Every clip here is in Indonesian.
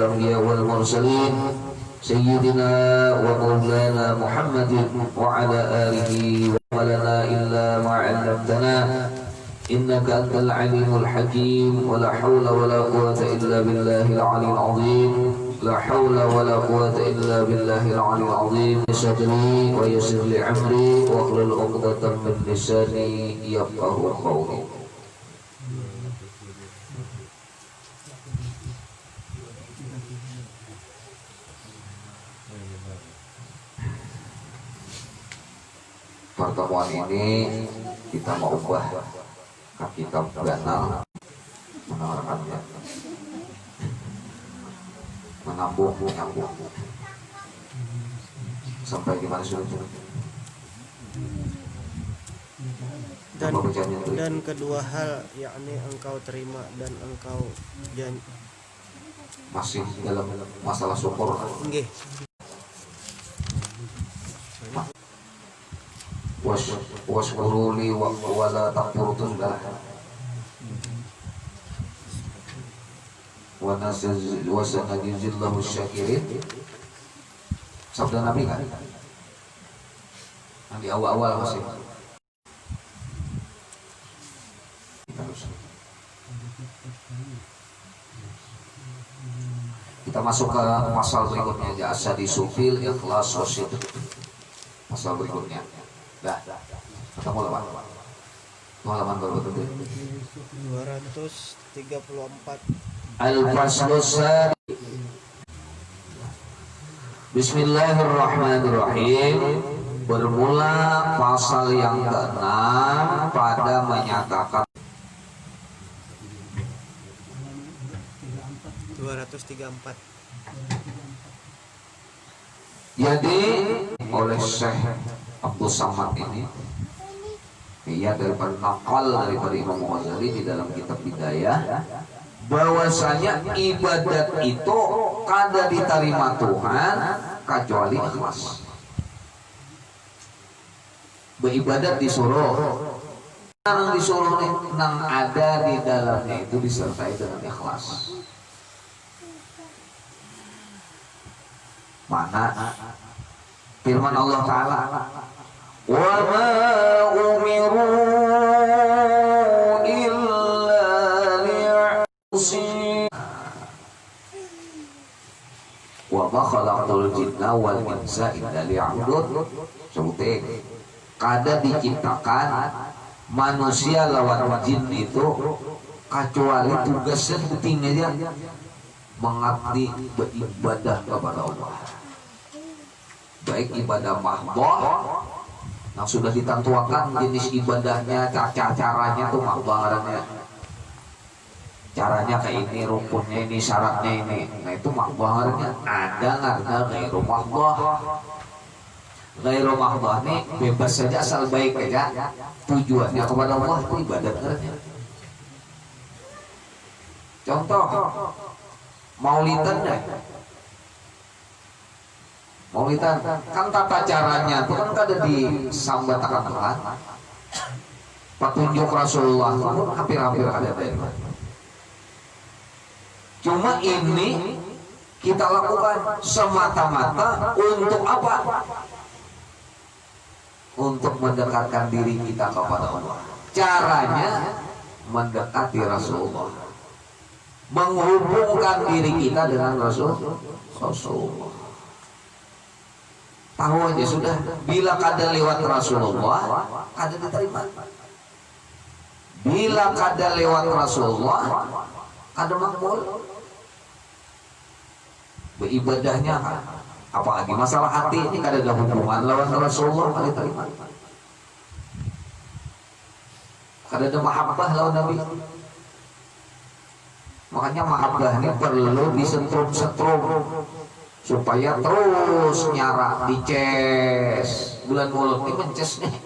الأنبياء والمرسلين سيدنا ومولانا محمد وعلى آله ولنا إلا ما علمتنا إنك أنت العليم الحكيم ولا حول ولا قوة إلا بالله العلي العظيم لا حول ولا قوة إلا بالله العلي العظيم صدري ويسر لي أمري واحلل عقدة من لساني يفقهوا قولي. Pertemuan ini kita mau ubah kitab Ganal, mengarahkannya menyambung sampai gimana sudah dan kedua hal yakni engkau terima dan engkau janji masih dalam masalah syukur. Nggih. Waskuruli wala takfurtu sudah. Wa sanajzillahu syakirin. Sabda Nabi kan? Yang di awal-awal masih. Kita masuk ke pasal berikutnya aja, asadi sufil ikhlas wasid. Pasal berikutnya. Dah. Ketemu lawan. Halaman berapa tuh? 234. Al-Faslus. Bismillahirrahmanirrahim. Bermula pasal yang ke-6 pada menyatakan 234. Jadi oleh Syekh Abdul Samad ini, ia daripada nakal daripada Imam Ghazali di dalam kitab Bidayah, bahwasanya ibadat itu kada diterima Tuhan kecuali ikhlas. Beribadat disuruh, yang disuruh nang ada di dalamnya itu disertai dengan ikhlas. Mana firman Allah Ta'ala, wa ma umiru illa liya'budu wa ma khalaqtul jinna wal insa illa liya'budun. Sebutin kada diciptakan manusia lawan jin itu kecuali tugasnya penting aja mengabdi beribadah kepada Allah. Baik ibadah mahdoh yang sudah ditentukan jenis ibadahnya, caranya tuh mahdohnya. Caranya kayak ini, rukunnya ini, syaratnya ini. Nah itu mahdohnya. Ada ghairu mahdoh. Ghairu mahdoh ini bebas saja asal baik aja. Tujuannya kepada Allah itu ibadahnya. Contoh Maulidan deh. Maulidan kan tata caranya itu kan ada disambatakan Tuhan. Petunjuk Rasulullah itu pun hampir-hampir ada dari. Cuma ini kita lakukan semata-mata untuk apa? Untuk mendekatkan diri kita kepada Allah. Caranya mendekati Rasulullah, menghubungkan diri kita dengan Rasulullah. Tahu aja sudah, bila kada lewat Rasulullah, kada diterima. Bila kada lewat Rasulullah, kada makbul. Beribadahnya apalagi masalah hati ini kada ada hubungan lawan Rasulullah, kada diterima. Kada ada mahabbah lawan Nabi. Makanya mahabbah ini perlu disetrum-setrum supaya terus nyarak dices. Bulan mulut ini mences nih.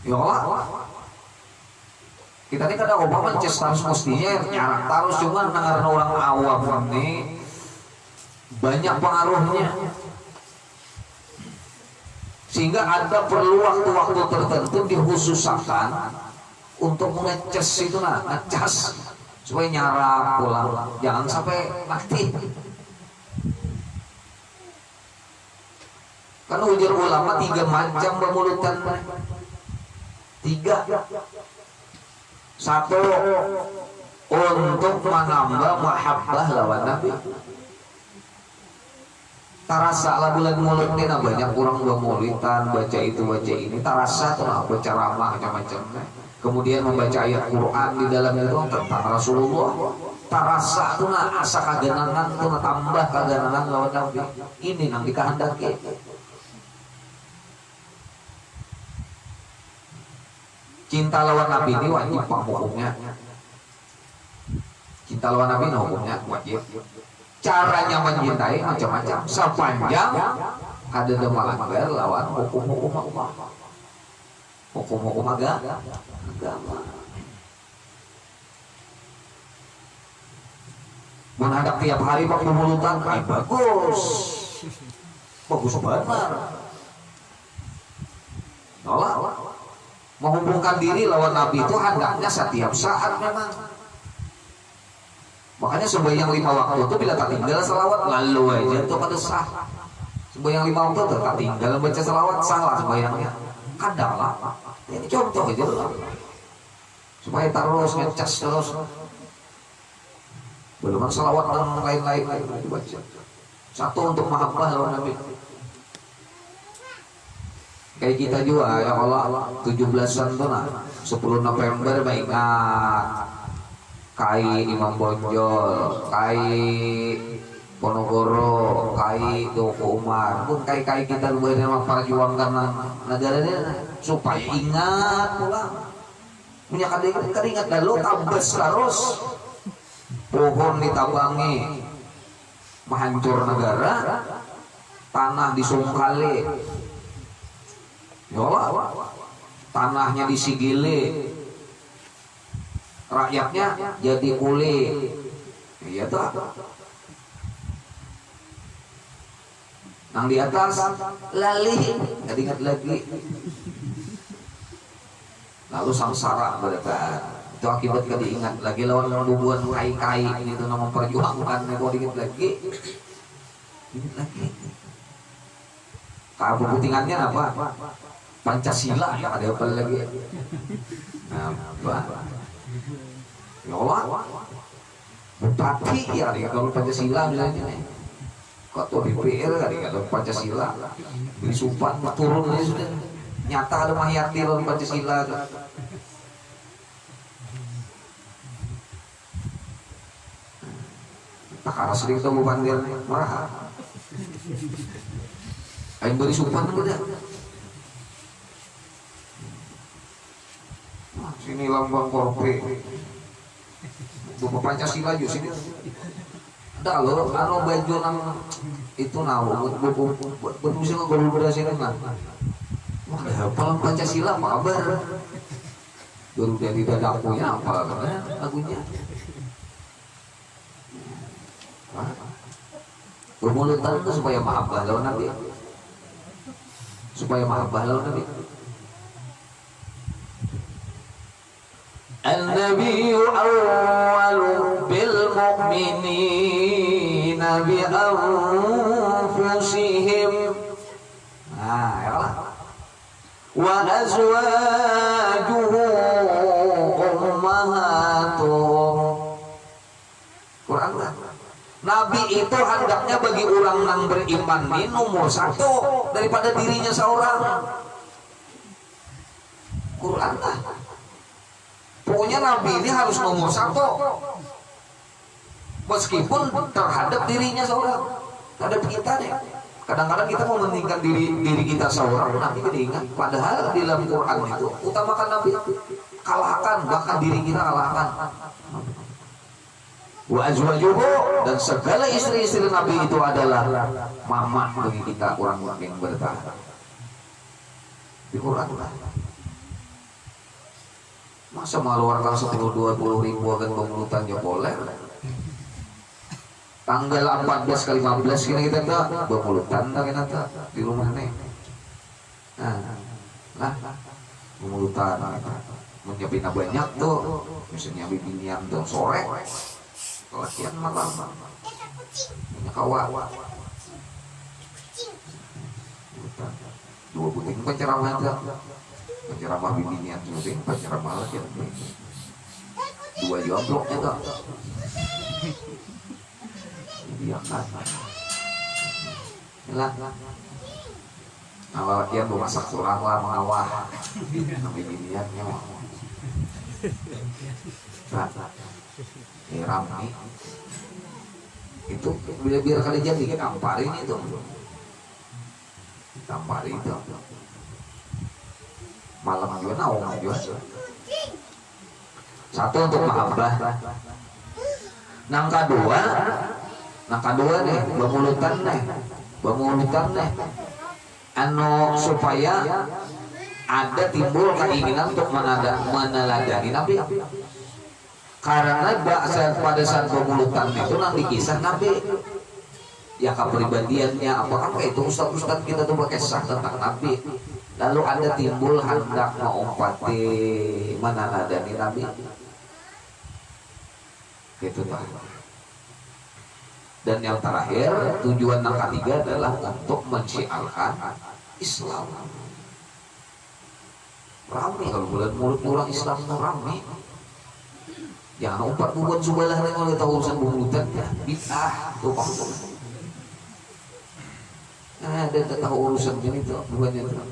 Ya Allah, kita ini kadang obat mences terus mestinya nyarak terus, cuma dengar orang awam ini banyak pengaruhnya. Sehingga ada perlu waktu-waktu tertentu dikhususkan untuk ngecas itu, ngecas supaya nyarap pulang, jangan sampai mati. Kan ujar ulama 3 macam bermulutan. 3. 1 untuk menambah mahabbah lawan Nabi. Tarasa lah bulan mulut ini banyak kurang bermulitan, baca itu baca ini, tarasa tuh lah baca ramah macam-macam. Kemudian membaca ayat Quran di dalam itu tentang Rasulullah. Tarasa tuh nah asa kaganangan tuh nah tambah kaganangan lawan Nabi. Ini nang dikehendaki. Cinta lawan Nabi ini wajib hukumnya. Cinta lawan Nabi hukumnya wajib. Caranya mencintai macam-macam sepanjang ada melanggar lawan hukum-hukum Allah, hukum-hukum agama. Menghadap tiap hari pak pemulutan, bagus benar. Nolak menghubungkan diri lawan Nabi itu hendaknya setiap saat memang. Makanya sembahyang 5 waktu itu bila tak tinggal selawat lalu aja itu pada sah. Sembahyang 5 waktu itu tak tinggal baca selawat salah sembahyangnya. Kadang lah. Ini contoh aja lah. Supaya terus ngecas terus. Belum selawat dan lain-lain dibaca. 1 untuk mahabbah lawan Nabi. Kayak kita juga ya Allah 17-an tuh nah 10 November ingat Kai Imam Bonjol, Kai Ponorogo, Kai Toko Umar, pun kai-kai kita bersama perjuangkan negara ini supaya ingat pulang. Punya keringat lalu tabes terus, pohon ditabangi, menghancur negara, tanah disungkali, yolah, tanahnya disigili. Rakyatnya jadi kulit, iya tuh. Nang di atas lali, nggak ingat lagi. Lalu sangsara mereka. Itu akibat gak diingat lagi lawan hubungan kai-kai itu nama perjuangan itu diingat lagi. Ingat lagi. Kalau kepentingannya apa? Pancasila ya ada apa lagi? Apa? Ya Allah, bupati ya kalau Pancasila misalnya, ketua DPR kalau Pancasila, beli sumpah turun ini sudah nyata ada Mahyati lawan Pancasila. Tak harus sering tahu bandir marah. Ayo beri sumpah udah. Sini lambang korpe. Bapak Pancasila juga sini. Ada loh, anu baju nang itu nawo buat musim baru berhasil kan. Wah, apa Pancasila apa kabar? Baru dari dadakunya apa lagunya? Bermulutan itu supaya mahabbah lawan Nabi. Supaya mahabbah lawan Nabi. An-Nabi awwalu bil mu'minina bi anfusihim. Nah, ya Allah. Wa azwajuhu ummahatuhum. Quran. Nabi itu hendaknya bagi orang yang beriman ini nomor 1 daripada dirinya seorang. Quran lah. Pokoknya Nabi ini harus nomor 1 meskipun terhadap dirinya seorang, terhadap kita nih. Kadang-kadang kita mementingkan diri kita seorang, Nabi diingat. Padahal di dalam Quran itu utamakan Nabi, kalahkan bahkan diri kita kalahkan. Wa azwajuhu, dan segala istri-istri Nabi itu adalah mama bagi kita orang-orang yang bertahan. Di Quran lah. Masa mengeluarkan 10-20 ribu akan pemulutan ya boleh. Tanggal 14 ke 15 kini kita tak pemulutan tak kita tak di rumah nih. Nah, pemulutan. menyepina banyak tuh misalnya bibinian tuh sore latihan malam punya kawan dua buting penceramah tuh penceramah bibinian buting penceramah latihan dua jombloknya tuh iya kan lah nah latihan masak kurang lah mengawah bibiniannya rame itu biar kali jadi tamparin itu tamparin itu malam juga naung juga satu untuk mahabbah nangka dua nih bamulutan nih anu supaya ada timbul keinginan untuk meneladani Nabi karena pada saat pemulutan itu nanti kisah Nabi ya kepribadiannya apakah itu ustaz-ustaz kita tuh berkisah tentang Nabi lalu ada timbul hendak mengumpati meneladani Nabi gitu Pak. Dan yang terakhir tujuan yang ketiga adalah untuk menciarkan Islam. Rame kalau bulan mulut orang Islam itu rame. Jangan umpat bukan subalah nih oleh tahu urusan bumutan ya bid'ah tuh paham. Nah, ada tahu urusan ini tuh bukannya tuh.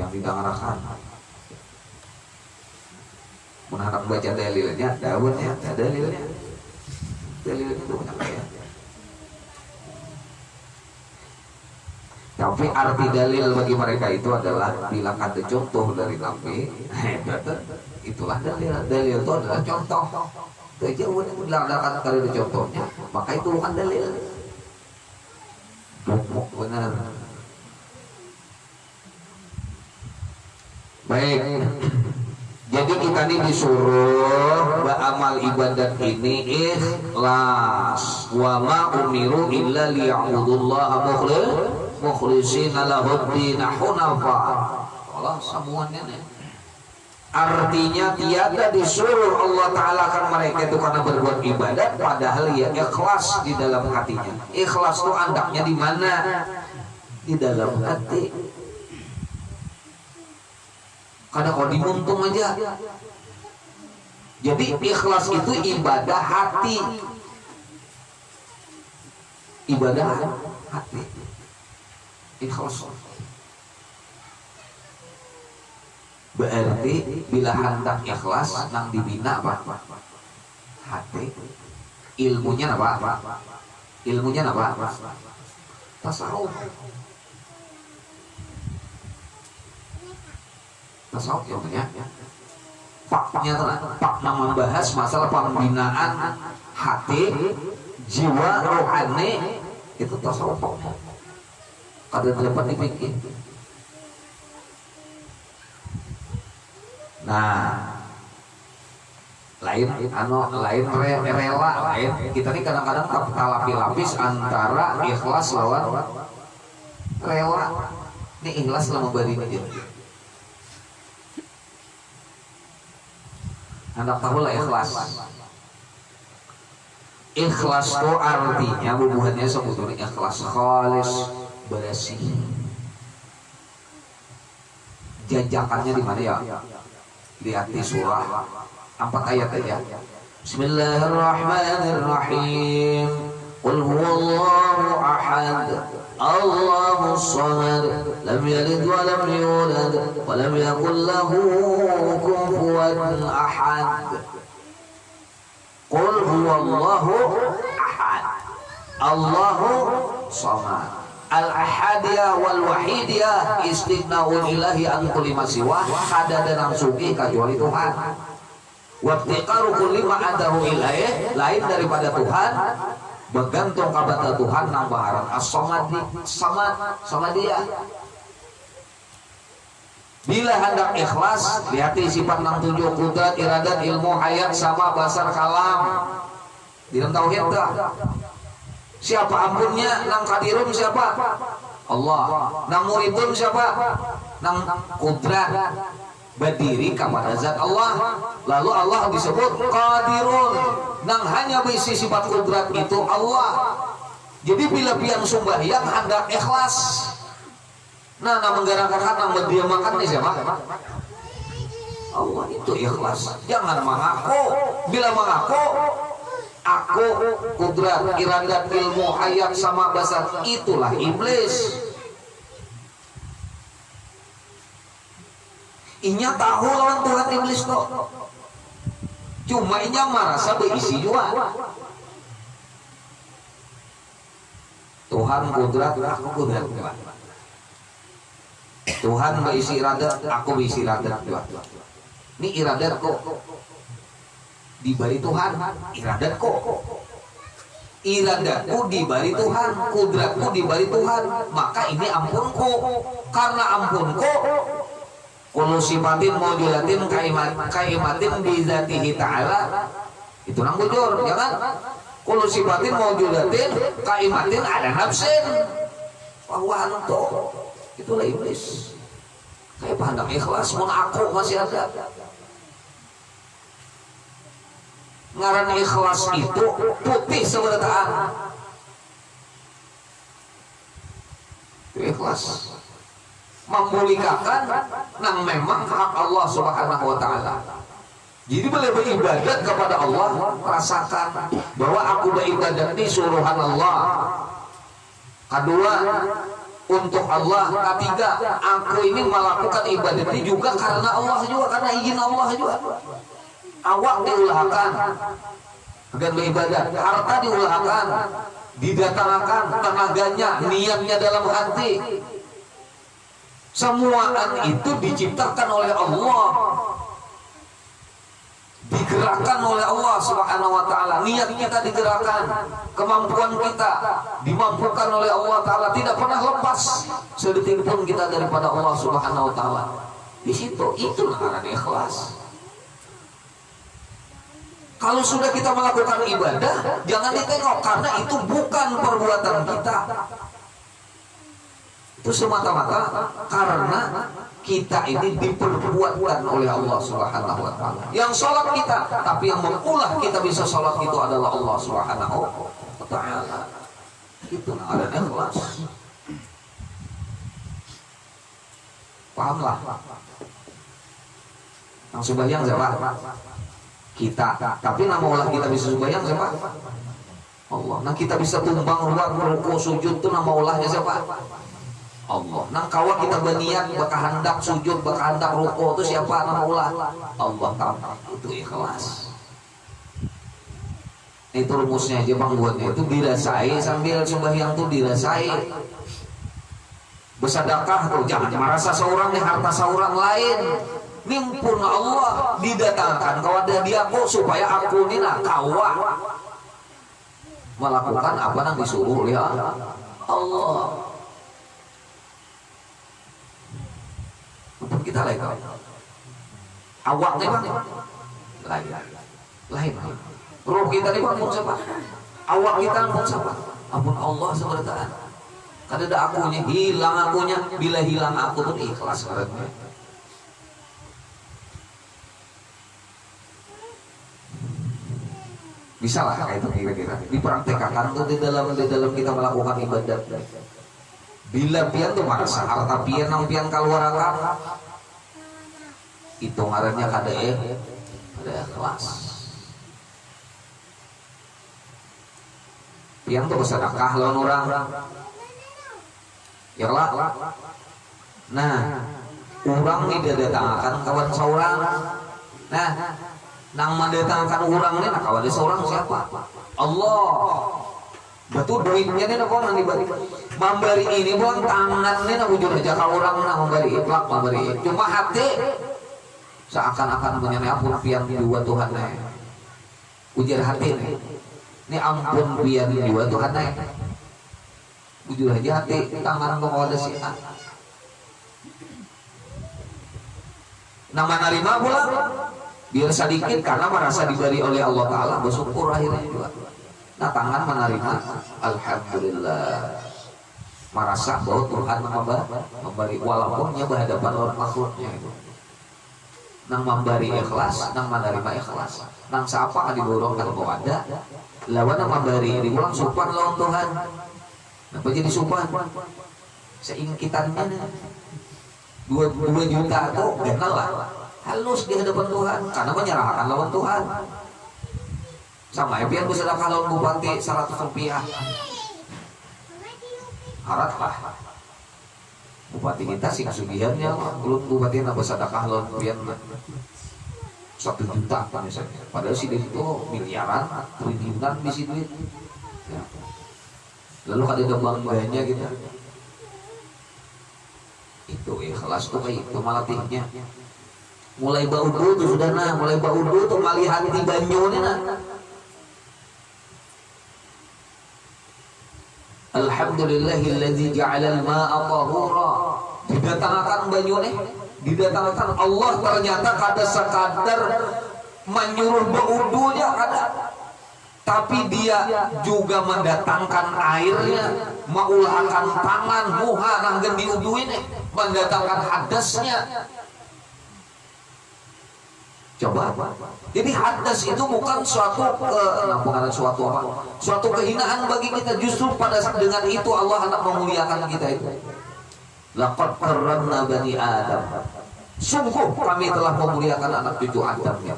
Yang didengarkan. Menghadap baca dalilnya, daunnya, dalilnya itu banyak ya. Tapi arti dalil bagi mereka itu adalah bila ada contoh dari Nabi, itulah dalil. Dalil itu adalah contoh. Kejauhan yang dilaksanakan kali ada contohnya, maka itu bukan dalil. Benar. Baik. Jadi kita ini disuruh beramal ibadat ini ikhlas. Wa ma umiru illa liya'budullaha mukhlishina lahud-din hunafa. Allah semuanya nih. Artinya tiada disuruh Allah Ta'ala akan mereka itu karena berbuat ibadat padahal ya ikhlas di dalam hatinya. Ikhlas itu andaknya di mana? Di dalam hati. Karena kalau dimuntung aja. Jadi ikhlas itu ibadah hati. Ibadah hati. Ikhlas. Berarti bila hendak ikhlas nang dibina apa? Hati. Ilmunya apa? Ilmunya apa? Tasawuf. Tasawuf ya. Faknya pak membahas masalah pembinaan hati, jiwa, rohani itu tasawuf. Kada dapat dipikir. Nah, lain rela lain. Kita nih kadang-kadang lapis antara ikhlas lawan rela. Ini ikhlas lama bari ini. Anda tahu lah ikhlas. Ikhlas itu artinya bubuhannya sebetulnya ikhlas khalis bersih. Jajakannya di mana ya? Lihat di surah 4 ayat aja. Bismillahirrahmanirrahim. Qul huwallahu ahad. Allahus samad. Lam yalid wa lam yulad wa lam yakul lahu kufuwan ahad. Qul huwallahu ahad. Allahu samad. Al-ahadiyah wal-wahidiyah istighna'ul ilahi an kulli ma siwa kada dan suci kecuali Tuhan. Wabtiqaru kulli ma adahu ilaih lain daripada Tuhan bergantung kepada Tuhan nang baharan as-samadi samadiyah. Bila hendak ikhlas lihati sifat nang 7 kudrat iradat ilmu hayat sama basar kalam di dalam tauhid dah. Siapa ampunnya nang kadirum siapa? Allah. Nang muridun siapa? Nang kudrat berdiri kepada zat Allah. Lalu Allah disebut qadirun. Nang hanya berisi sifat kudrat itu Allah. Jadi bila pian sembahyang hendak ikhlas. Nah, menggarakan nang mendiamakan nih siapa? Allah, itu ikhlas. Jangan mengaku. Bila mengaku aku kudrat, iradat, ilmu, hayat sama basar, itulah iblis. Inya tahu lawan Tuhan iblis kok. Cuma inya merasa berisi juga. Tuhan kudrat, aku kudrat juga. Tuhan berisi iradat, aku berisi iradat juga. Ini iradat kok dibari Tuhan, iradat kok. Iradatku dibari Tuhan, kudratku dibari Tuhan. Maka ini ampunku. Karena ampunku, kullu sifatin mawjulatin kaimatin bizatihi ta'ala. Itu nang bujur, jangan kullu sifatin mawjulatin kaimatin ala nafsin. Bahwa itu itulah iblis. Kayak pandang ikhlas, mun aku masih ada. Ngaran ikhlas itu putih sebenarnya. Ikhlas memulihkan nang memang hak Allah Subhanahu wa taala. Jadi boleh beribadat kepada Allah, rasakan bahwa aku beribadat di suruhan Allah. Kedua, untuk Allah. Ketiga, aku ini melakukan ibadat ini juga karena Allah juga, karena izin Allah juga. Awak diulahkan agar beribadat, harta diulahkan, didatangkan tenaganya, niatnya dalam hati. Semua itu diciptakan oleh Allah, digerakkan oleh Allah Subhanahu wa taala. Niat kita digerakkan, kemampuan kita dimampukan oleh Allah taala, tidak pernah lepas sedetik pun kita daripada Allah Subhanahu wa taala. Di situ itulah arti ikhlas. Kalau sudah kita melakukan ibadah, jangan ditengok karena itu bukan perbuatan kita. Itu semata-mata karena kita ini diperbuatkan oleh Allah Subhanahu wa taala. Yang sholat kita, tapi yang mengulah kita bisa sholat itu adalah Allah Subhanahu wa taala. Itu ada ikhlas. Pahamlah? Yang sembahyang siapa? Kita. Tapi nama Allah kita bisa sembahyang siapa? Allah. Nah kita bisa tumbang ruang ruku sujud itu nama Allahnya siapa? Allah. Nah kawan kita berniat bakal hendak sujud, bakal hendak ruku itu siapa nama Allah? Allah taala. Itu ikhlas. Itu rumusnya aja bang buatnya itu dirasai sambil sembahyang tuh dirasai. Bersedekah tuh jangan merasa seorang nih harta seorang lain. Nimpun Allah didatangkan kepada diaku supaya aku ini kawa melakukan apa yang disuruh ya Allah. Untuk kita lain awaknya bang lain roh kita ini bang siapa? Awak kita pun siapa? Ampun Allah sebenarnya. Kada akunya hilang akunya, bila hilang aku tuh ikhlas karena bisa lah kayak itu kira-kira dipraktekkan tuh di dalam kita melakukan ibadat. Bila pian tuh merasa harta pian nang pian kaluarakan itu ngarannya kada ikhlas. Pian tuh bersedekah lawan orang ya lah. Nah orang ini didatangkan kawan seorang. Nah nang mendatangkan orang ini, nah kawan seorang siapa? Allah. Betul duitnya ini kok nang diberi. Memberi ini buang tangan ini nak wujud aja kalau orang nang memberi ikhlas memberi. Cuma hati seakan-akan menyenai ampun pian dua Tuhan nih. Ujar hati nih. Ini ampun pian dua Tuhan nih. Wujud aja hati tangan kok ada si A. Nama narima pula biar sedikit karena merasa diberi oleh Allah Ta'ala bersyukur akhirnya juga. Nah tangan menerima alhamdulillah merasa bahwa Tuhan memberi walaupun nya berhadapan lawan makhluknya itu. Nang memberi ikhlas, nang menerima ikhlas. Nang siapa kan diborong kan ada. Lawan nang memberi diulang supan lawan Tuhan. Apa jadi supan? Seingkitannya 2 juta tuh kenal lah. Halus di hadapan Tuhan karena menyerahkan lawan Tuhan. Sama pian bersedekah lawan bupati 100 rupiah. Harat lah. Bupati kita sing sugihannya belum bupati na bersedekah lawan pian 1 juta misalnya. Padahal si itu miliaran, triliunan bisi duit. Ya. Lalu ada bangganya kita. Itu ikhlas tuh kayak itu malatihnya. Mulai baudu tuh sudah nah, mulai baudu tuh malihat di banyunya nah. Alhamdulillahilladzi ja'ala al-ma'a tahura. Didatangkan banyune, didatangkan Allah ternyata kada sekadar menyuruh baudunya kada. Tapi dia juga mendatangkan airnya, maulahkan tangan, muha nanggen diuduin, mendatangkan hadasnya. Coba. Jadi hadas itu bukan suatu suatu kehinaan bagi kita. Justru pada saat dengan itu Allah hendak memuliakan kita itu. Laqad karramna bani Adam. Sungguh kami telah memuliakan anak cucu Adam ya.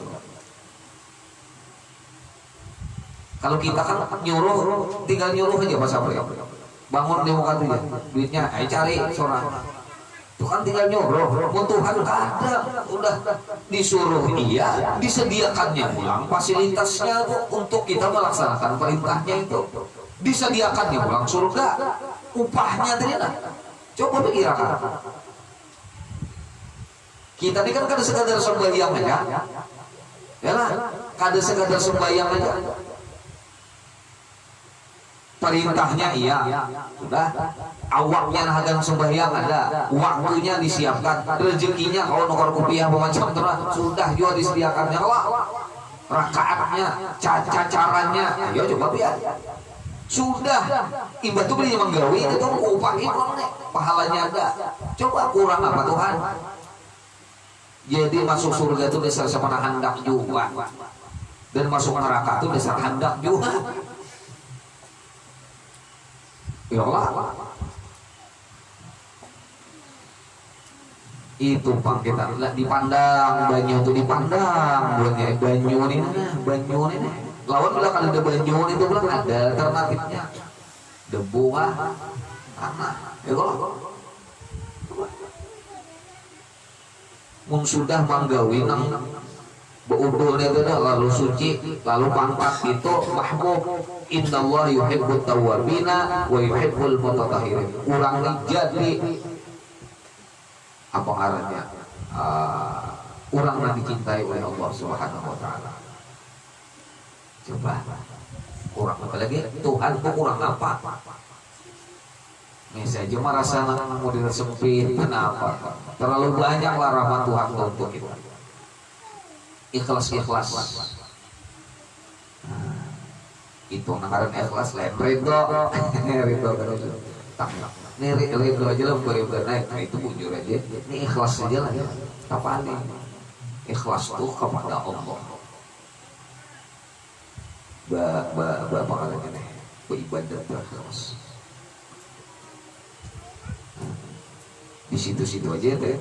Kalau kita kan nyuruh, tinggal nyuruh aja Mas April. Bangun demokrasinya, duitnya ayo cari seorang. Itu kan tinggal nyuruh, Tuhan ada, udah disuruh iya, disediakannya pulang fasilitasnya untuk kita melaksanakan perintahnya itu, disediakannya pulang surga, upahnya ternyata. Coba pikirkan. Kita ini kan kada sekadar sembahyang aja, ya lah, kada sekadar sembahyang aja. Perintahnya iya, sudah. Awaknya hagang sembahyang ada, waktunya disiapkan, rezekinya kalau nukar rupiah macam terus sudah juga disediakannya. Rakaatnya, caranya, ayo coba biar. Sudah, ibadah beli menggawi itu upahin pahalanya ada. Coba kurang apa Tuhan? Jadi masuk surga itu dasar sama hendak juga, dan masuk neraka itu dasar hendak juga. Ya Allah. Itu pang kita dipandang banyu itu dipandang banyu ini lawan bilang kalau ada banyu itu bilang ada alternatifnya debu tanah ya Allah. Mun sudah manggawi nang beudulnya itu lalu suci lalu pangkat itu mahbub. Innallaha yuhibbut tawwabina wa yuhibbul mutatahhirin. Urang jadi apa ngarannya? Urang yang dicintai oleh Allah Subhanahu wa taala. Coba. Kurang apa lagi? Tuhan itu kurang apa? Ini saja merasa model sempit, kenapa? Terlalu banyaklah rahmat Tuhan untuk kita. Ikhlas. Itu nakaran ikhlas lain ridho ini ridho aja lah beri naik. Nah itu bujur aja, ini ikhlas aja lah ya. Apa nih ikhlas tuh kepada Allah apa kalanya nih beribadah terus di situ aja deh.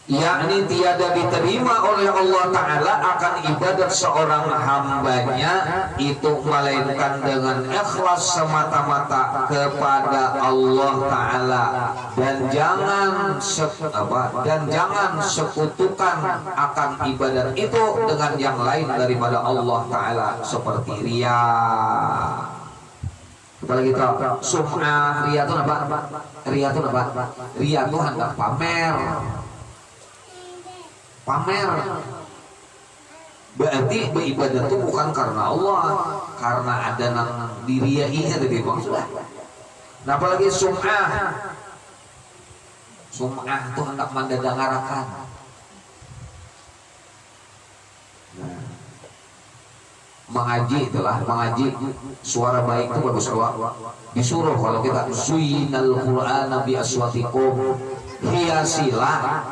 Yakni tiada diterima oleh Allah Ta'ala akan ibadat seorang hambanya itu melainkan dengan ikhlas semata-mata kepada Allah Ta'ala, dan jangan sekutukan akan ibadat itu dengan yang lain daripada Allah Ta'ala seperti riya. Apalagi kita sum'ah, riya itu apa? Riya itu hendak pamer. Berarti beribadah itu bukan karena Allah, karena ada nang diriyainya tadi maksudnya. Nah apalagi sum'ah itu hendak mandadangarakan. Nah, mengaji itulah mengaji suara baik itu bagus kalau disuruh kalau kita zuyinal Qur'ana bi aswatikum, hiasilah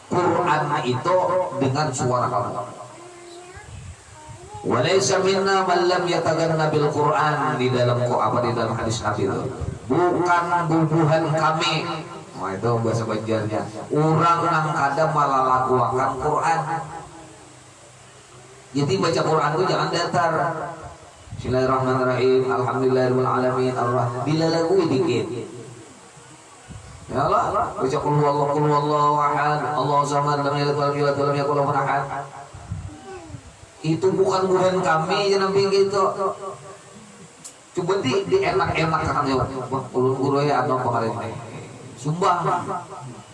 Quran itu dengan suara kamu. Walaysa minna man lam yataganna bil Qur'an, di dalam hadis Nabi itu bukan bubuhan kami. Nah, itu bahasa Banjarnya. Orang yang kada malalakuakan Quran. Jadi baca Quran itu jangan datar. Bismillahirrahmanirrahim. Alhamdulillahirabbil alamin. Bila lagu dikit. Ya Allah, baca qul huwallahu ahad, Allahu samad, lam yalid walam yulad walam yakul lahu kufuwan ahad. Itu bukan buhan kami jangan gitu. Coba di enak-enak kan ya. Ulun guru ya atau kemarin ini. Sumbang.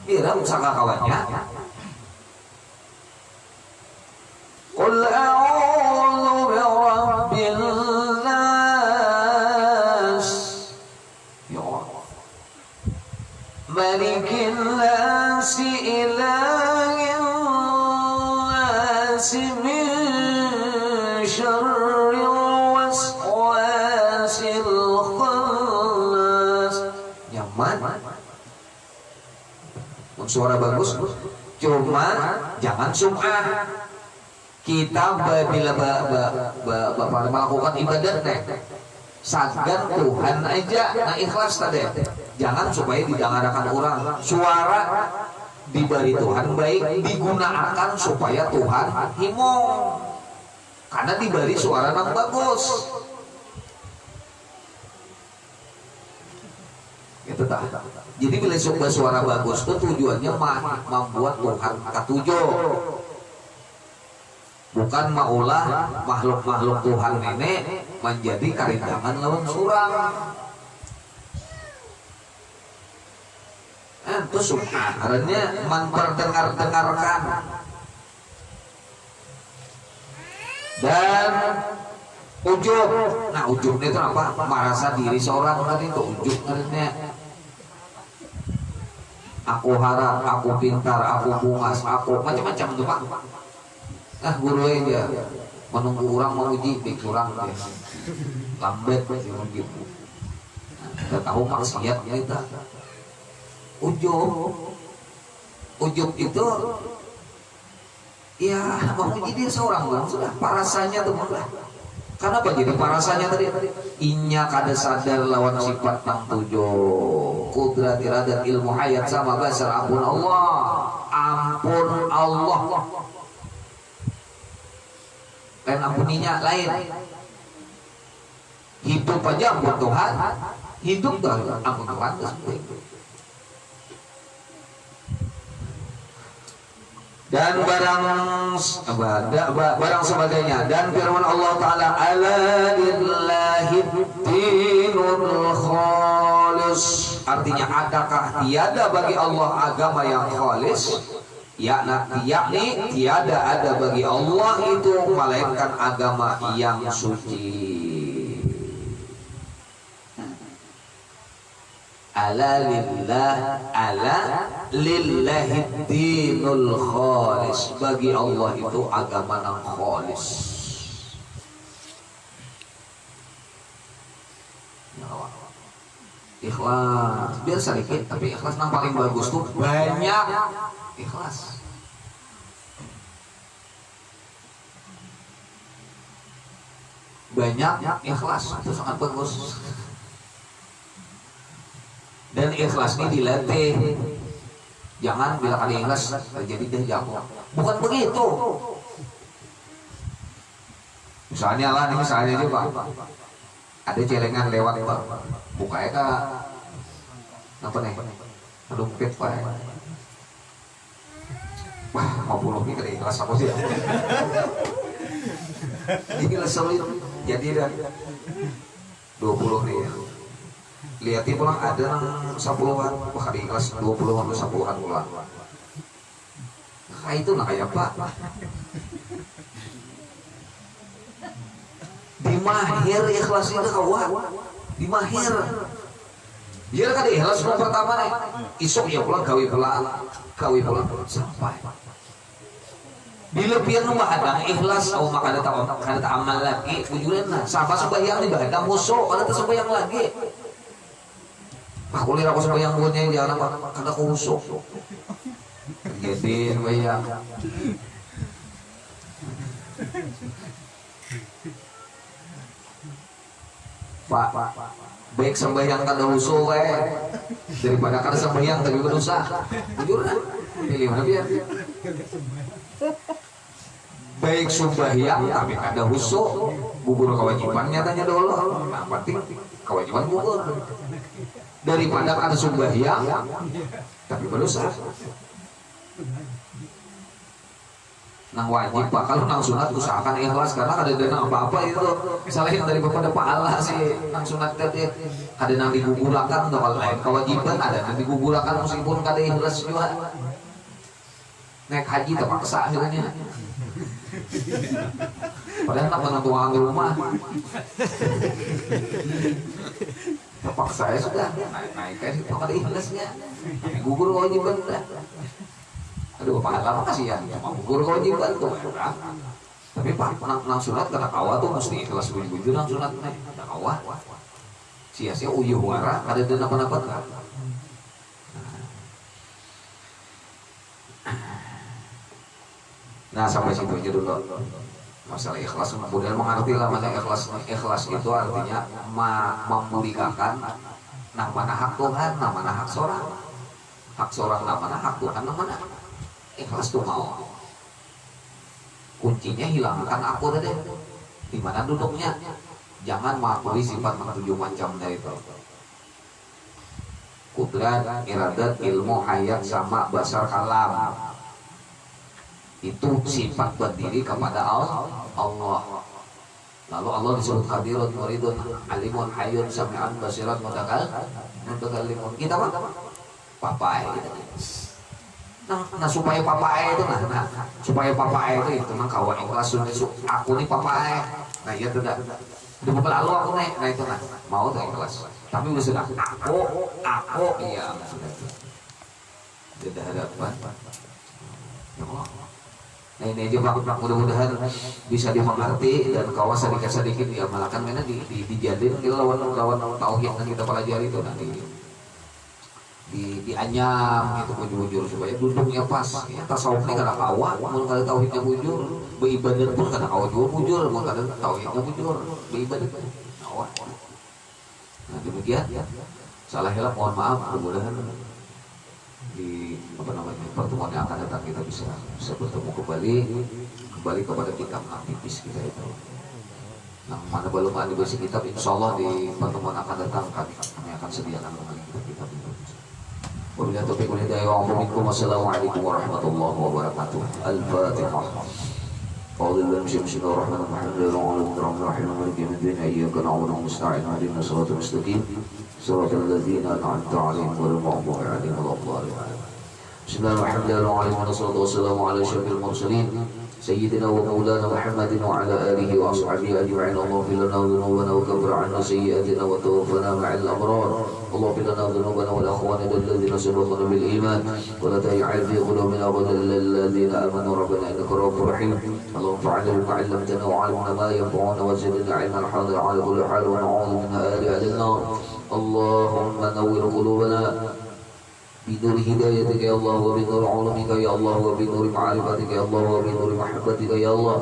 Kira usaha kawannya. Qul a'udzu birabbin nas. Ya. Malikin nas ilahin nas min syarril waswasil khannas. Nyaman. Suara bagus, cuma jangan sum'ah. Kita bila melakukan ibadat sagan Tuhan aja, nah ikhlas tadi. Jangan supaya didengarkan orang. Suara diberi Tuhan baik digunakan supaya Tuhan himong. Karena diberi suara yang bagus. Gitu tak. Jadi bila suara bagus itu tujuannya membuat Tuhan katujuh. Bukan maulah makhluk-makhluk Tuhan ini menjadi karindangan lawan surang. Itu sebenarnya memperdengar-dengarkan. Dan ujub. Nah ujub itu apa? Merasa diri seorang tadi itu ujub artinya. Aku harap, aku pintar, aku bungas, aku macam-macam itu Pak. Guru aja menunggu orang memuji baik orang deh. Lambat gitu. Kita tahu maksiat kita. Ujub itu ya memuji dia seorang orang sudah parasanya tuh lah. Kenapa jadi parasanya tadi? Inya kada sadar lawan sifat nang tujuh. Kudrat iradat ilmu hayat sama basar ampun Allah. Ampun Allah. Lain ampuninya lain. Hidup aja ampun Tuhan. Hidup tuh ampun Tuhan. Dan barang sebagainya. Dan firman Allah Ta'ala, ala lillahi dinul khalis. Artinya adakah tiada bagi Allah agama yang khalis? Yakni tiada ada bagi Allah itu melainkan agama yang suci. Ala lillahi dinul khalis. Bagi Allah itu agama yang khalis. Ikhlas biar sedikit tapi ikhlas yang paling bagus tuh banyak ikhlas. Banyak ikhlas itu sangat bagus. Dan ikhlas ini dilatih. Jangan bila kali ikhlas terjadi dia jatuh. Bukan begitu. Misalnya juga ada celengan lewat Pak. Bukanya apa nih? Dompet Pak. Wah, 50 ini kada ikhlas aku sih. Ini leselit. Jadi dah 20 nih ya. Lihatnya pulang ada yang 10-an, wah di kelas 20 atau 10-an pulang. Nah itu nah kayak Pak. Dimahir ikhlas itu kawan. Dimahir. Dia kan ikhlas pertama nih. Isok ya pulang gawe pulang sampai. Dilepian nu bahadang ikhlas oh maka ada amal lagi ujuranna safa sembahyang di bahadang musuh kada teu sembahyang lagi aku lihat aku sembahyang buatnya jangan apa kada musuh jadi sembahyang Pak baik sembahyang kada musuh daripada kada sembahyang tapi berdosa jujur pilih mana biar baik sembahyang tapi kada husuk gugur kewajibannya tanya dulu nah penting kewajiban gugur daripada kada sembahyang tapi berdosa nang wajib pak kalau nang sunat usahakan ikhlas karena kada dana apa-apa itu selain daripada pahala sih nang sunat teh kada nang digugurakan kalau lain kewajiban ada nang digugurakan meskipun kada ikhlas juga naik haji terpaksa akhirnya padahal nak menentukan rumah terpaksa ya sudah naik kan itu kada ikhlasnya gugur kewajiban dah aduh pahala kasihan cuma gugur kewajiban tuh tapi pak nang sunat kada kawa tuh mesti ikhlas bujur nang sunat naik kada kawa sia-sia uyuh wara kada ada napa-napa nah sampai situ aja dulu masalah ikhlas kemudian mengerti lah mana ikhlas itu artinya memulikakan nah mana hak Tuhan nah mana hak seorang nah mana hak Tuhan nah mana ikhlas tuh mau kuncinya hilangkan aku deh di mana duduknya jangan mengakui sifat tujuh macam dari itu kudrat iradat ilmu hayat sama basar kalam itu sifat berdiri kepada Allah. Lalu Allah disebut Qadirun, Muridun, Alimun, Hayyun, Sami'an, Basiran, Mutakallimun. Kita apa? Papai. Nah supaya papai itu supaya papai itu nang kawan ikhlas aku nih papai. Nah iya tidak. Udah lalu aku nih, nah itu mau tuh ikhlas. Tapi udah sudah aku iya sudah. Tidak hadapan. Ya Allah. Nah ini aja Pak, mudah-mudahan bisa dimengerti dan kawasan sedikit diamalkan karena dijadiin lawan tauhid yang kita pelajari itu nanti dianyam gitu bujur supaya duduknya pas ya tasawufnya kada kawa mun kada tauhidnya bujur beribadah pun kada kawa juga bujur mun kada tauhidnya bujur beribadah kawa nah demikian salah hilap mohon maaf mudah-mudahan di pertemuan yang akan datang kita bisa bertemu kembali kepada kitab tipis kita itu. Nah mana belum ada basic kitab, insya Allah di pertemuan akan datang kami akan sediakan kembali kitab itu. Wabillahi taufiq wal hidayah wa a'udzu wassalamualaikum warahmatullahi wabarakatuh. Al-Fatihah. أعوذ بالله من الشيطان الرجيم الحمد لله رب العالمين مالك يوم الدين إياك نعبد ونستعين اهدنا الصراط المستقيم صراط الذين أنعمت عليهم غير المغضوب عليهم ولا الضالين بسم الله الرحمن الرحيم والصلاة والسلام على أشرف المرسلين سيدنا ومولانا محمد وعلى آله وأصحابه أجمعين اللهم اغفر لنا ذنوبنا وكفر عنا سيئاتنا وتوفنا مع الأبرار اللهم اغفر لنا ذنوبنا والأخوان الذين سبقونا بالإيمان ولا تجعل في قلوبنا غلا للذين آمنوا ربنا إنك رؤوف رحيم اللهم انفعنا بما علمتنا وعلمنا ما ينفعنا وزدنا علما حاضرا على كل حال ونعوذ من آل النار اللهم نور قلوبنا بنور هدايتك يا الله وبنور علمك يا الله وبنور معرفتك يا الله وبنور محبتك يا الله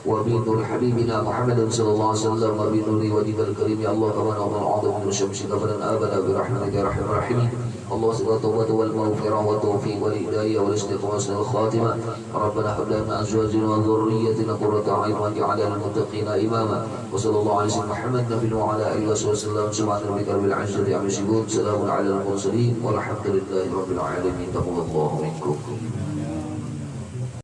وبنور حبيبنا محمد صلى الله عليه وسلم وبنور وجهك الكريم يا الله كما نور العظيم من الشمس قبلا ابدا برحمتك يا ارحم الراحمين الله سبحانه التوبة والمغفرة والتوفيق والهداية والاستقامة وحسن الخاتمة ربنا هب لنا من أزواجنا وذريتنا قرة أعين واجعلنا للمتقين إماما وصلى الله على سيدنا محمد نبي وعلى آله وصحبه وسلم سبحان ربك رب العزة عما يصفون سلام على المرسلين والحمد لله رب العالمين تقبل الله منكم